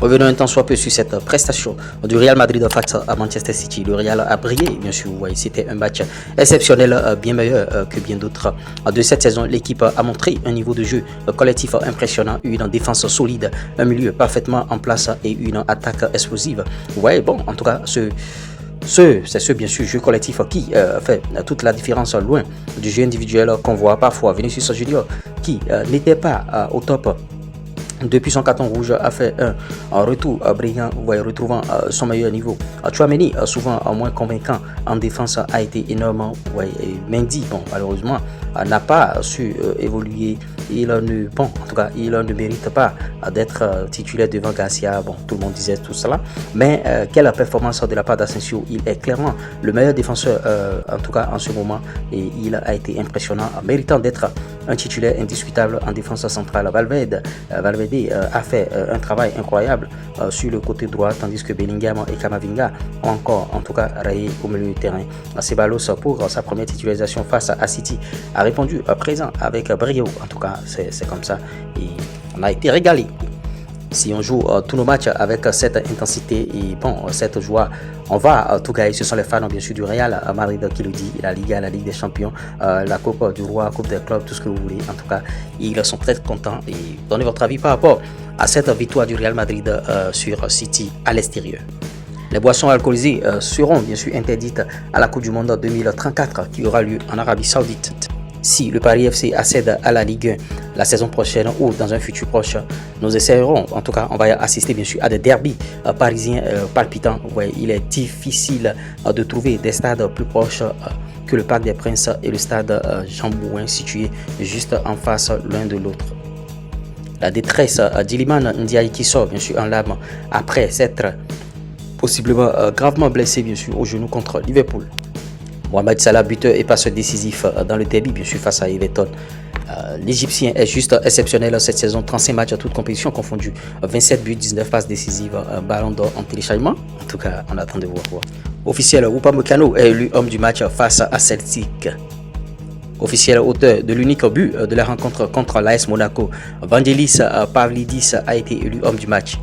Revenons un temps soit peu sur cette prestation du Real Madrid face à Manchester City. Le Real a brillé, bien sûr, vous voyez, c'était un match exceptionnel, bien meilleur que bien d'autres de cette saison. L'équipe a montré un niveau de jeu collectif impressionnant, une défense solide, un milieu parfaitement en place et une attaque explosive. Vous voyez, bon, en tout cas, c'est ce bien sûr jeu collectif qui fait toute la différence loin du jeu individuel qu'on voit parfois. Vinicius Junior qui n'était pas au top depuis son carton rouge a fait un retour brillant, retrouvant son meilleur niveau. Tchouaméni, souvent moins convaincant en défense, a été énorme. Mendy, bon, malheureusement, n'a pas su évoluer. Il ne mérite pas d'être titulaire devant Garcia. Bon, tout le monde disait tout cela. Mais quelle performance de la part d'Asensio. Il est clairement le meilleur défenseur, en tout cas en ce moment. Et il a été impressionnant, méritant d'être un titulaire indiscutable en défense centrale. Valverde a fait un travail incroyable sur le côté droit, tandis que Bellingham et Camavinga ont encore, en tout cas, rayé au milieu du terrain. Ceballos, pour sa première titularisation face à City, a répondu présent avec brio. En tout cas, c'est comme ça. Et on a été régalé. Si on joue tous nos matchs avec cette intensité et bon, cette joie, on va tout gagner. Ce sont les fans bien sûr du Real Madrid qui le dit, la Liga, la Ligue des Champions, la Coupe du Roi, Coupe des clubs, tout ce que vous voulez. En tout cas, ils sont très contents. Et donnez votre avis par rapport à cette victoire du Real Madrid sur City à l'extérieur. Les boissons alcoolisées seront bien sûr interdites à la Coupe du Monde 2034 qui aura lieu en Arabie Saoudite. Si le Paris FC accède à la Ligue 1 la saison prochaine ou dans un futur proche, nous essaierons, en tout cas, on va assister bien sûr à des derbys parisiens palpitants. Ouais, il est difficile de trouver des stades plus proches que le Parc des Princes et le stade Jean Bouin situé juste en face l'un de l'autre. La détresse d'Iliman Ndiaye qui sort bien sûr en larmes après s'être possiblement gravement blessé bien sûr au genou contre Liverpool. Mohamed Salah, buteur et passeur décisif dans le derby, bien sûr, face à Everton. L'Égyptien est juste exceptionnel cette saison, 35 matchs à toutes compétitions confondues, 27 buts, 19 passes décisives, ballon d'or en téléchargement. En tout cas, on attend de voir. Officiel, Upamecano est élu homme du match face à Celtic. Officiel auteur de l'unique but de la rencontre contre l'AS Monaco, Vangelis Pavlidis a été élu homme du match.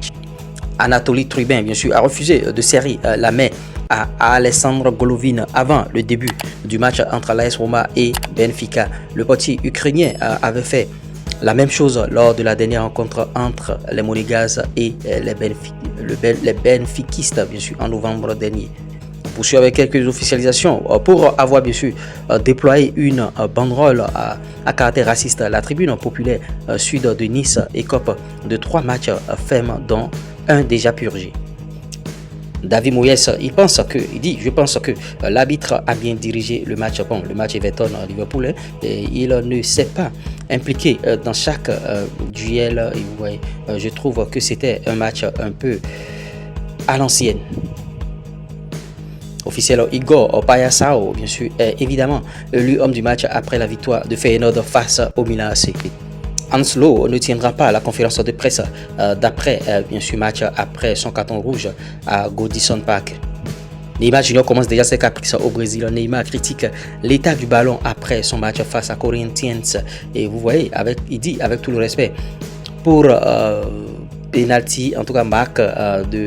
Anatoly Trubin, bien sûr, a refusé de serrer la main à Alessandro Golovin avant le début du match entre l'AS Roma et Benfica. Le portier ukrainien avait fait la même chose lors de la dernière rencontre entre les Monégasques et les Benfiquistes, bien sûr, en novembre dernier. On poursuit avec quelques officialisations. Pour avoir bien sûr déployé une banderole à caractère raciste, la tribune populaire sud de Nice écope de 3 matchs fermes dont un déjà purgé. David Moyes, il dit, je pense que l'arbitre a bien dirigé le match. Bon, le match Everton-Liverpool, il ne s'est pas impliqué dans chaque duel. Je trouve que c'était un match un peu à l'ancienne. Officiel Igor Payassao, bien sûr, est évidemment élu homme du match après la victoire de Feyenoord face au Milan AC. Hans Loh ne tiendra pas la conférence de presse d'après bien sûr match après son carton rouge à Goodison Park. Neymar Junior commence déjà ses caprices au Brésil. Neymar critique l'état du ballon après son match face à Corinthians. Et vous voyez, il dit avec tout le respect pour penalty, en tout cas marque de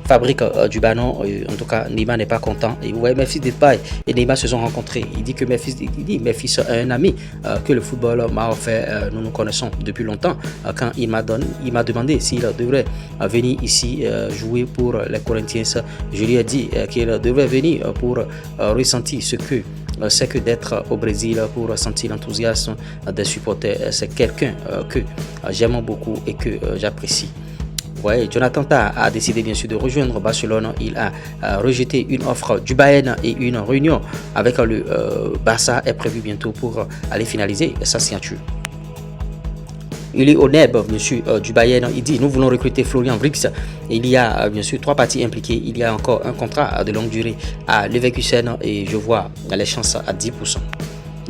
fabrique du ballon. En tout cas, Neymar n'est pas content. Et vous voyez, Memphis Depay et Neymar se sont rencontrés. Il dit que Memphis a un ami que le football m'a offert. Nous nous connaissons depuis longtemps. Quand il m'a demandé s'il devrait venir ici jouer pour les Corinthians, je lui ai dit qu'il devrait venir pour ressentir ce que c'est que d'être au Brésil, pour sentir l'enthousiasme des supporters. C'est quelqu'un que j'aime beaucoup et que j'apprécie. Ouais, Jonathan Tah a décidé bien sûr de rejoindre Barcelone. Il a rejeté une offre du Bayern et une réunion avec le Barça est prévue bientôt pour aller finaliser sa signature. Uli Oneb, bien sûr, du Bayern, il dit nous voulons recruter Florian Wirtz. Il y a bien sûr 3 parties impliquées. Il y a encore un contrat de longue durée à Leverkusen et je vois les chances à 10%.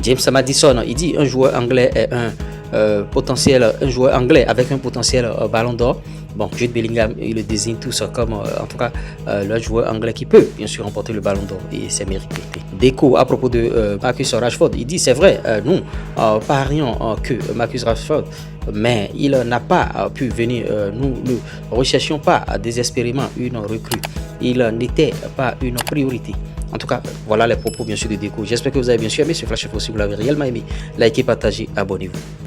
James Maddison, il dit un joueur anglais est un joueur anglais avec un potentiel ballon d'or. Bon, Jude Bellingham, il le désigne tous comme en tout cas le joueur anglais qui peut bien sûr remporter le ballon d'or et c'est mérité. Deco à propos de Marcus Rashford, il dit c'est vrai, nous parions que Marcus Rashford mais il n'a pas pu venir. Nous ne recherchions pas désespérément une recrue. Il n'était pas une priorité. En tout cas, voilà les propos bien sûr de Deco. J'espère que vous avez bien sûr aimé ce flash info. Si vous l'avez réellement aimé, likez, partagez, abonnez-vous.